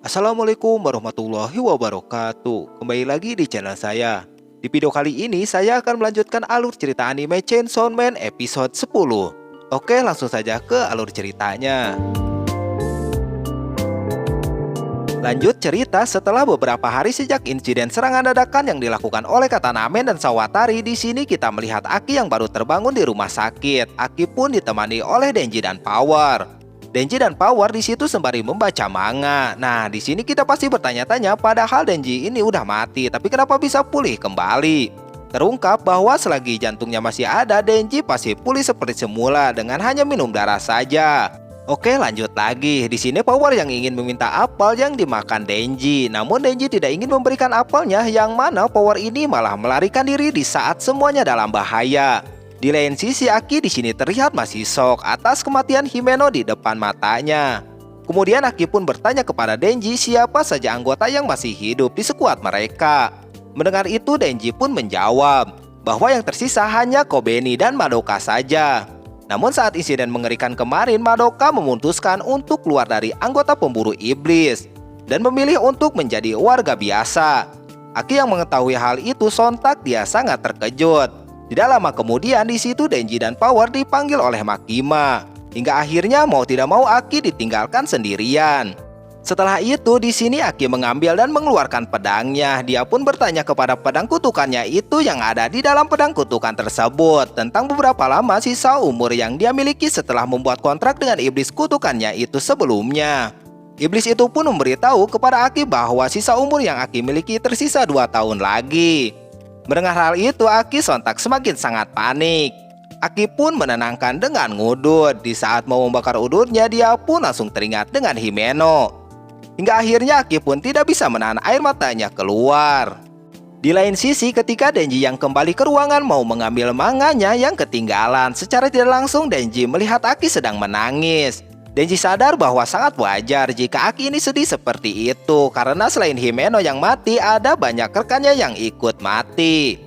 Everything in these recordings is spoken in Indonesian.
Assalamualaikum warahmatullahi wabarakatuh. Kembali lagi di channel saya. Di video kali ini saya akan melanjutkan alur cerita anime Chainsaw Man episode 10. Oke, langsung saja ke alur ceritanya. Lanjut cerita, setelah beberapa hari sejak insiden serangan dadakan yang dilakukan oleh Katanamen dan Sawatari, di sini kita melihat Aki yang baru terbangun di rumah sakit. Aki pun ditemani oleh Denji dan Power. Denji dan Power di situ sembari membaca manga. Nah, di sini kita pasti bertanya-tanya, padahal Denji ini udah mati, tapi kenapa bisa pulih kembali? Terungkap bahwa selagi jantungnya masih ada, Denji pasti pulih seperti semula dengan hanya minum darah saja. Oke, lanjut lagi. Di sini Power yang ingin meminta apel yang dimakan Denji. Namun Denji tidak ingin memberikan apelnya, yang mana Power ini malah melarikan diri di saat semuanya dalam bahaya. Di lain sisi, Aki di sini terlihat masih shock atas kematian Himeno di depan matanya. Kemudian Aki pun bertanya kepada Denji siapa saja anggota yang masih hidup di skuad mereka. Mendengar itu, Denji pun menjawab bahwa yang tersisa hanya Kobeni dan Madoka saja. Namun saat insiden mengerikan kemarin, Madoka memutuskan untuk keluar dari anggota pemburu iblis dan memilih untuk menjadi warga biasa. Aki yang mengetahui hal itu sontak dia sangat terkejut. Tidak lama kemudian di situ Denji dan Power dipanggil oleh Makima. Hingga akhirnya mau tidak mau Aki ditinggalkan sendirian. Setelah itu di sini Aki mengambil dan mengeluarkan pedangnya. Dia pun bertanya kepada pedang kutukannya itu yang ada di dalam pedang kutukan tersebut tentang beberapa lama sisa umur yang dia miliki setelah membuat kontrak dengan iblis kutukannya itu sebelumnya. Iblis itu pun memberitahu kepada Aki bahwa sisa umur yang Aki miliki tersisa 2 tahun lagi. Mendengar hal itu, Aki sontak semakin sangat panik. Aki pun menenangkan dengan ngudut. Di saat mau membakar udutnya, dia pun langsung teringat dengan Himeno. Hingga akhirnya Aki pun tidak bisa menahan air matanya keluar. Di lain sisi, ketika Denji yang kembali ke ruangan mau mengambil manganya yang ketinggalan, secara tidak langsung Denji melihat Aki sedang menangis. Denji sadar bahwa sangat wajar jika Aki ini sedih seperti itu, karena selain Himeno yang mati, ada banyak rekannya yang ikut mati.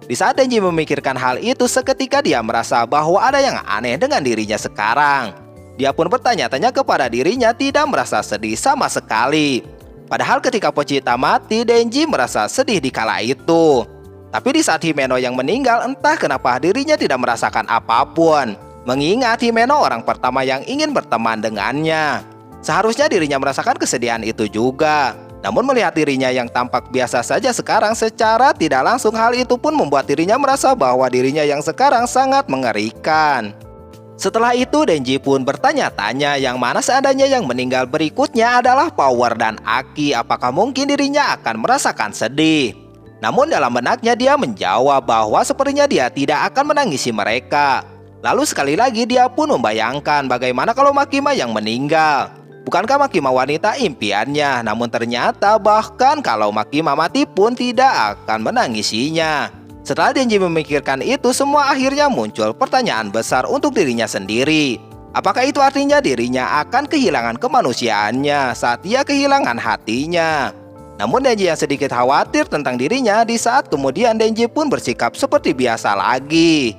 Di saat Denji memikirkan hal itu, seketika dia merasa bahwa ada yang aneh dengan dirinya sekarang. Dia pun bertanya-tanya kepada dirinya, tidak merasa sedih sama sekali. Padahal ketika Pochita mati, Denji merasa sedih di kala itu. Tapi di saat Himeno yang meninggal, entah kenapa dirinya tidak merasakan apapun. Mengingat Himeno orang pertama yang ingin berteman dengannya. Seharusnya dirinya merasakan kesedihan itu juga. Namun melihat dirinya yang tampak biasa saja sekarang, secara tidak langsung hal itu pun membuat dirinya merasa bahwa dirinya yang sekarang sangat mengerikan. Setelah itu Denji pun bertanya-tanya yang mana seandainya yang meninggal berikutnya adalah Power dan Aki, apakah mungkin dirinya akan merasakan sedih. Namun dalam benaknya dia menjawab bahwa sepertinya dia tidak akan menangisi mereka. Lalu sekali lagi dia pun membayangkan bagaimana kalau Makima yang meninggal. Bukankah Makima wanita impiannya? Namun ternyata bahkan kalau Makima mati pun tidak akan menangisinya. Setelah Denji memikirkan itu, semua akhirnya muncul pertanyaan besar untuk dirinya sendiri. Apakah itu artinya dirinya akan kehilangan kemanusiaannya saat dia kehilangan hatinya? Namun Denji yang sedikit khawatir tentang dirinya. Di saat kemudian Denji pun bersikap seperti biasa lagi.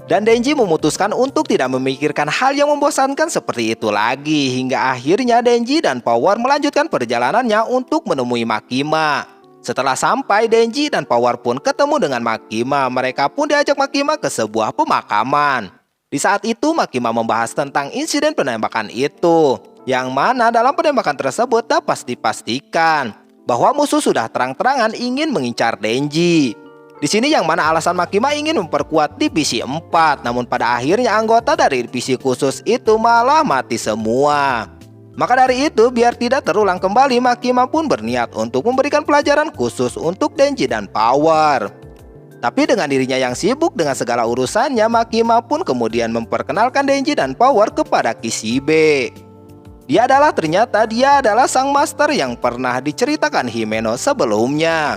Dan Denji memutuskan untuk tidak memikirkan hal yang membosankan seperti itu lagi. Hingga akhirnya Denji dan Power melanjutkan perjalanannya untuk menemui Makima. Setelah sampai, Denji dan Power pun ketemu dengan Makima. Mereka pun diajak Makima ke sebuah pemakaman. Di saat itu Makima membahas tentang insiden penembakan itu. Yang mana dalam penembakan tersebut dapat dipastikan bahwa musuh sudah terang-terangan ingin mengincar Denji. Di sini yang mana alasan Makima ingin memperkuat divisi 4, namun pada akhirnya anggota dari divisi khusus itu malah mati semua. Maka dari itu, biar tidak terulang kembali, Makima pun berniat untuk memberikan pelajaran khusus untuk Denji dan Power. Tapi dengan dirinya yang sibuk dengan segala urusannya, Makima pun kemudian memperkenalkan Denji dan Power kepada Kishibe. Ternyata dia adalah sang master yang pernah diceritakan Himeno sebelumnya.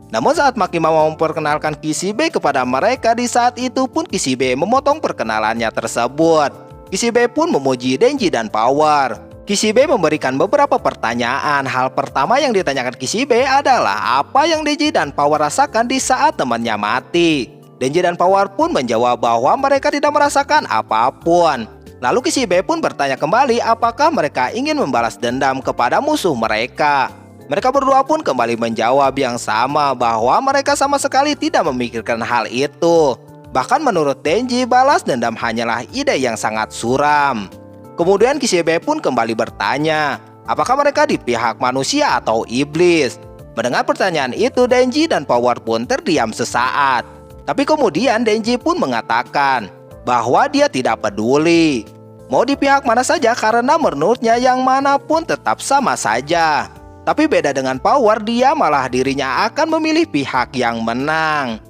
Namun saat Makima mau memperkenalkan Kishibe kepada mereka, di saat itu pun Kishibe memotong perkenalannya tersebut. Kishibe pun memuji Denji dan Power. Kishibe memberikan beberapa pertanyaan. Hal pertama yang ditanyakan Kishibe adalah apa yang Denji dan Power rasakan di saat temannya mati. Denji dan Power pun menjawab bahwa mereka tidak merasakan apapun. Lalu Kishibe pun bertanya kembali apakah mereka ingin membalas dendam kepada musuh mereka. Mereka berdua pun kembali menjawab yang sama bahwa mereka sama sekali tidak memikirkan hal itu. Bahkan menurut Denji, balas dendam hanyalah ide yang sangat suram. Kemudian Kishibe pun kembali bertanya, apakah mereka di pihak manusia atau iblis? Mendengar pertanyaan itu, Denji dan Power pun terdiam sesaat. Tapi kemudian Denji pun mengatakan bahwa dia tidak peduli mau di pihak mana saja karena menurutnya yang manapun tetap sama saja. Tapi beda dengan Power, dia malah dirinya akan memilih pihak yang menang.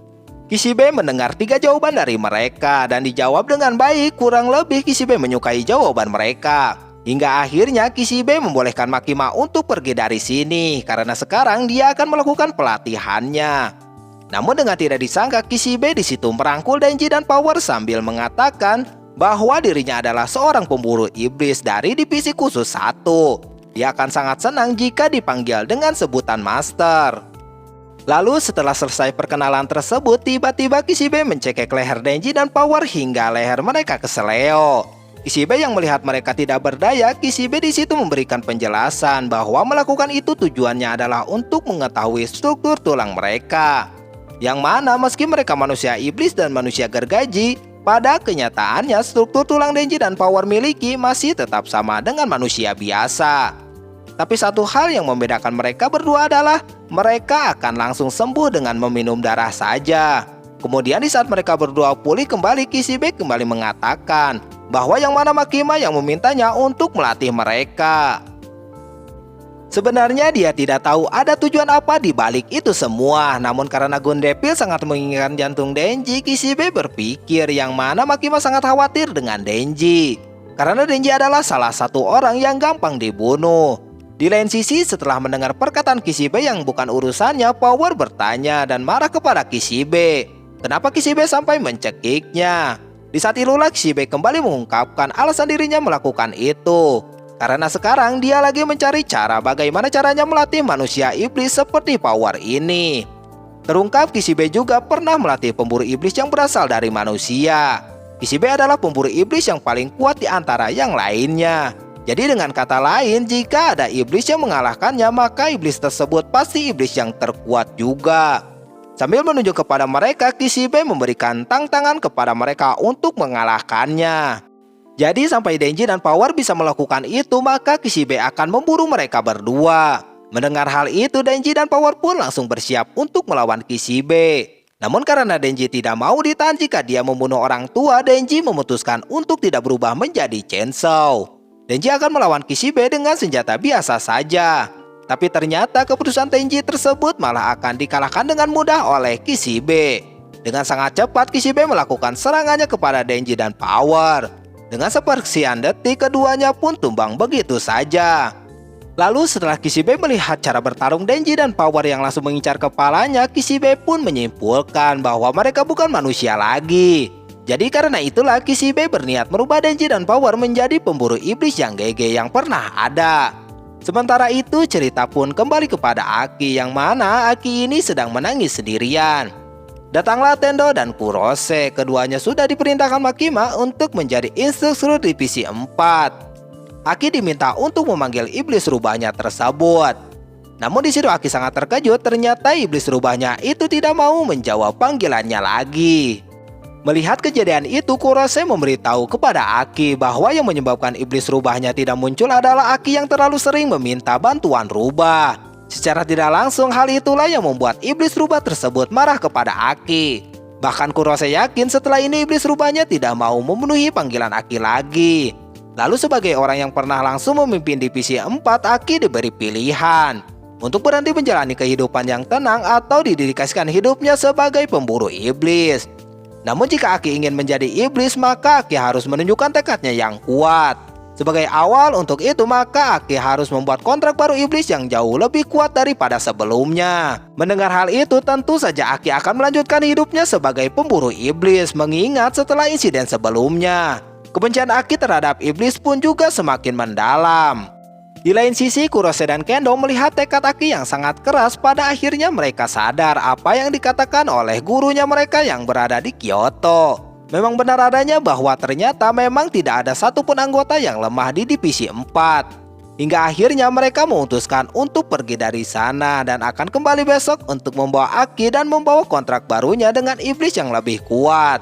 Kishibe mendengar 3 jawaban dari mereka dan dijawab dengan baik. Kurang lebih Kishibe menyukai jawaban mereka. Hingga akhirnya Kishibe membolehkan Makima untuk pergi dari sini karena sekarang dia akan melakukan pelatihannya. Namun dengan tidak disangka Kishibe di situ merangkul Denji dan Power sambil mengatakan bahwa dirinya adalah seorang pemburu iblis dari divisi khusus 1. Dia akan sangat senang jika dipanggil dengan sebutan Master. Lalu setelah selesai perkenalan tersebut, tiba-tiba Kishibe mencekik leher Denji dan Power hingga leher mereka keseleo. Kishibe yang melihat mereka tidak berdaya, Kishibe di situ memberikan penjelasan bahwa melakukan itu tujuannya adalah untuk mengetahui struktur tulang mereka. Yang mana meski mereka manusia iblis dan manusia gergaji, pada kenyataannya struktur tulang Denji dan Power miliki masih tetap sama dengan manusia biasa. Tapi satu hal yang membedakan mereka berdua adalah mereka akan langsung sembuh dengan meminum darah saja. Kemudian di saat mereka berdua pulih kembali, Kishibe kembali mengatakan bahwa yang mana Makima yang memintanya untuk melatih mereka. Sebenarnya dia tidak tahu ada tujuan apa di balik itu semua. Namun karena Gun Devil sangat menginginkan jantung Denji, Kishibe berpikir yang mana Makima sangat khawatir dengan Denji. Karena Denji adalah salah satu orang yang gampang dibunuh. Di lain sisi, setelah mendengar perkataan Kishibe yang bukan urusannya, Power bertanya dan marah kepada Kishibe. Kenapa Kishibe sampai mencekiknya? Di saat itulah Kishibe kembali mengungkapkan alasan dirinya melakukan itu. Karena sekarang dia lagi mencari cara bagaimana caranya melatih manusia iblis seperti Power ini. Terungkap Kishibe juga pernah melatih pemburu iblis yang berasal dari manusia. Kishibe adalah pemburu iblis yang paling kuat di antara yang lainnya. Jadi dengan kata lain, jika ada iblis yang mengalahkannya, maka iblis tersebut pasti iblis yang terkuat juga. Sambil menunjuk kepada mereka, Kishibe memberikan tantangan kepada mereka untuk mengalahkannya. Jadi sampai Denji dan Power bisa melakukan itu, maka Kishibe akan memburu mereka berdua. Mendengar hal itu, Denji dan Power pun langsung bersiap untuk melawan Kishibe. Namun karena Denji tidak mau ditahan jika dia membunuh orang tua, Denji memutuskan untuk tidak berubah menjadi Chainsaw. Denji akan melawan Kishibe dengan senjata biasa saja. Tapi ternyata keputusan Denji tersebut malah akan dikalahkan dengan mudah oleh Kishibe. Dengan sangat cepat Kishibe melakukan serangannya kepada Denji dan Power. Dengan sepersekian detik keduanya pun tumbang begitu saja. Lalu setelah Kishibe melihat cara bertarung Denji dan Power yang langsung mengincar kepalanya, Kishibe pun menyimpulkan bahwa mereka bukan manusia lagi. Jadi karena itulah Kishibe berniat merubah Denji dan Power menjadi pemburu iblis yang GG yang pernah ada. Sementara itu cerita pun kembali kepada Aki, yang mana Aki ini sedang menangis sendirian. Datanglah Tendo dan Kurose, keduanya sudah diperintahkan Makima untuk menjadi instruktur divisi 4. Aki diminta untuk memanggil iblis rubahnya tersebut. Namun di situ Aki sangat terkejut, ternyata iblis rubahnya itu tidak mau menjawab panggilannya lagi. Melihat kejadian itu, Kurose memberitahu kepada Aki bahwa yang menyebabkan iblis rubahnya tidak muncul adalah Aki yang terlalu sering meminta bantuan rubah. Secara tidak langsung hal itulah yang membuat iblis rubah tersebut marah kepada Aki. Bahkan Kurose yakin setelah ini iblis rubahnya tidak mau memenuhi panggilan Aki lagi. Lalu sebagai orang yang pernah langsung memimpin divisi 4, Aki diberi pilihan untuk berhenti menjalani kehidupan yang tenang atau didedikasikan hidupnya sebagai pemburu iblis. Namun jika Aki ingin menjadi iblis, maka Aki harus menunjukkan tekadnya yang kuat. Sebagai awal untuk itu, maka Aki harus membuat kontrak baru iblis yang jauh lebih kuat daripada sebelumnya. Mendengar hal itu, tentu saja Aki akan melanjutkan hidupnya sebagai pemburu iblis, mengingat setelah insiden sebelumnya. Kebencian Aki terhadap iblis pun juga semakin mendalam. Di lain sisi, Kurose dan Kendo melihat tekad Aki yang sangat keras. Pada akhirnya mereka sadar apa yang dikatakan oleh gurunya mereka yang berada di Kyoto. Memang benar adanya bahwa ternyata memang tidak ada satupun anggota yang lemah di divisi 4. Hingga akhirnya mereka memutuskan untuk pergi dari sana dan akan kembali besok untuk membawa Aki dan membawa kontrak barunya dengan iblis yang lebih kuat.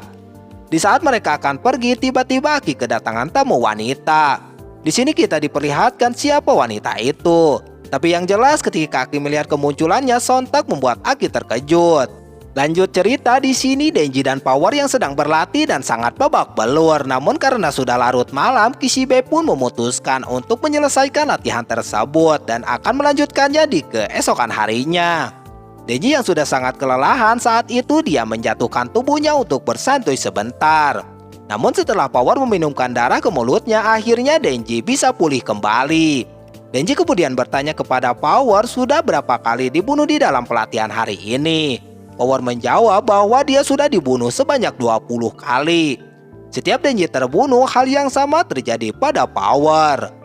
Di saat mereka akan pergi, tiba-tiba Aki kedatangan tamu wanita. Di sini kita diperlihatkan siapa wanita itu. Tapi yang jelas ketika Aki melihat kemunculannya sontak membuat Aki terkejut. Lanjut cerita, di sini Denji dan Power yang sedang berlatih dan sangat babak belur. Namun karena sudah larut malam, Kishibe pun memutuskan untuk menyelesaikan latihan tersebut dan akan melanjutkannya di keesokan harinya. Denji yang sudah sangat kelelahan saat itu dia menjatuhkan tubuhnya untuk bersantai sebentar. Namun setelah Power meminumkan darah ke mulutnya, akhirnya Denji bisa pulih kembali. Denji kemudian bertanya kepada Power sudah berapa kali dibunuh di dalam pelatihan hari ini. Power menjawab bahwa dia sudah dibunuh sebanyak 20 kali. Setiap Denji terbunuh, hal yang sama terjadi pada Power.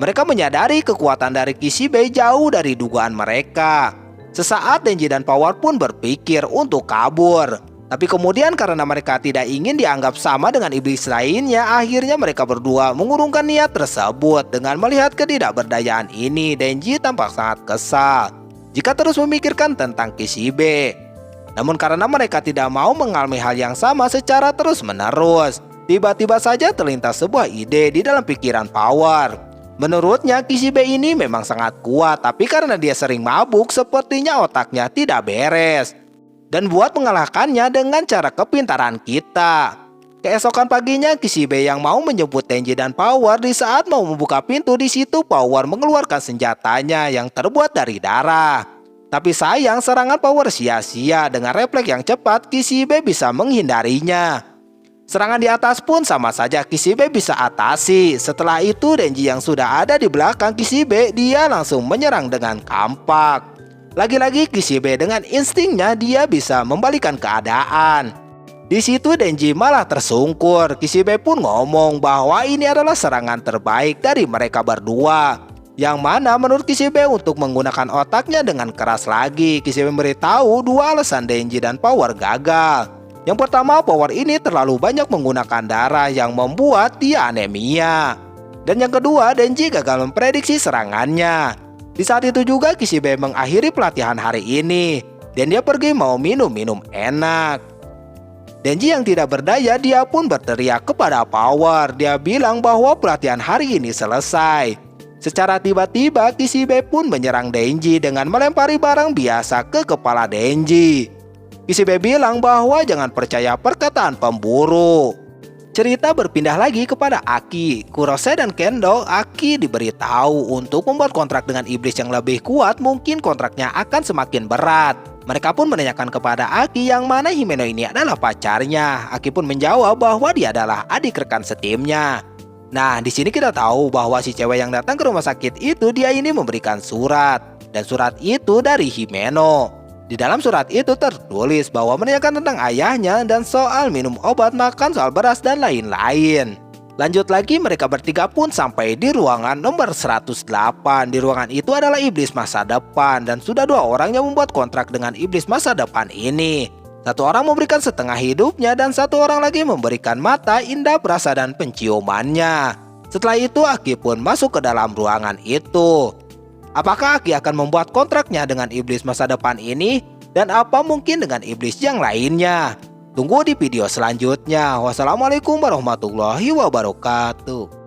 Mereka menyadari kekuatan dari Kishibe jauh dari dugaan mereka. Sesaat Denji dan Power pun berpikir untuk kabur. Tapi kemudian karena mereka tidak ingin dianggap sama dengan iblis lainnya, akhirnya mereka berdua mengurungkan niat tersebut. Dengan melihat ketidakberdayaan ini, Denji tampak sangat kesal jika terus memikirkan tentang Kishibe. Namun karena mereka tidak mau mengalami hal yang sama secara terus-menerus, tiba-tiba saja terlintas sebuah ide di dalam pikiran Power. Menurutnya Kishibe ini memang sangat kuat, tapi karena dia sering mabuk, sepertinya otaknya tidak beres. Dan buat mengalahkannya dengan cara kepintaran kita. Keesokan paginya Kishibe yang mau menjemput Denji dan Power. Di saat mau membuka pintu, di situ Power mengeluarkan senjatanya yang terbuat dari darah. Tapi sayang serangan Power sia-sia. Dengan refleks yang cepat Kishibe bisa menghindarinya. Serangan di atas pun sama saja Kishibe bisa atasi. Setelah itu Denji yang sudah ada di belakang Kishibe, dia langsung menyerang dengan kampak. Lagi-lagi Kishibe dengan instingnya dia bisa membalikan keadaan. Di situ Denji malah tersungkur. Kishibe pun ngomong bahwa ini adalah serangan terbaik dari mereka berdua. Yang mana menurut Kishibe untuk menggunakan otaknya dengan keras lagi. Kishibe memberitahu dua alasan Denji dan Power gagal. Yang pertama, Power ini terlalu banyak menggunakan darah yang membuat dia anemia. Dan yang kedua, Denji gagal memprediksi serangannya. Di saat itu juga Kishibe mengakhiri pelatihan hari ini. Dan dia pergi mau minum-minum enak. Denji yang tidak berdaya, dia pun berteriak kepada Power. Dia bilang bahwa pelatihan hari ini selesai. Secara tiba-tiba Kishibe pun menyerang Denji dengan melempari barang biasa ke kepala Denji. Kishibe bilang bahwa jangan percaya perkataan pemburu. Cerita berpindah lagi kepada Aki. Kurose dan Kendo. Aki diberitahu untuk membuat kontrak dengan iblis yang lebih kuat, mungkin kontraknya akan semakin berat. Mereka pun menanyakan kepada Aki yang mana Himeno ini adalah pacarnya. Aki pun menjawab bahwa dia adalah adik rekan setimnya. Nah, di sini kita tahu bahwa si cewek yang datang ke rumah sakit itu dia ini memberikan surat. Dan surat itu dari Himeno. Di dalam surat itu tertulis bahwa menanyakan tentang ayahnya dan soal minum obat, makan, soal beras, dan lain-lain. Lanjut lagi, mereka bertiga pun sampai di ruangan nomor 108. Di ruangan itu adalah iblis masa depan. Dan sudah dua orang yang membuat kontrak dengan iblis masa depan ini. Satu orang memberikan setengah hidupnya dan satu orang lagi memberikan mata, indera, perasa, dan penciumannya. Setelah itu Aki pun masuk ke dalam ruangan itu. Apakah Aki akan membuat kontraknya dengan iblis masa depan ini? Dan apa mungkin dengan iblis yang lainnya? Tunggu di video selanjutnya. Wassalamualaikum warahmatullahi wabarakatuh.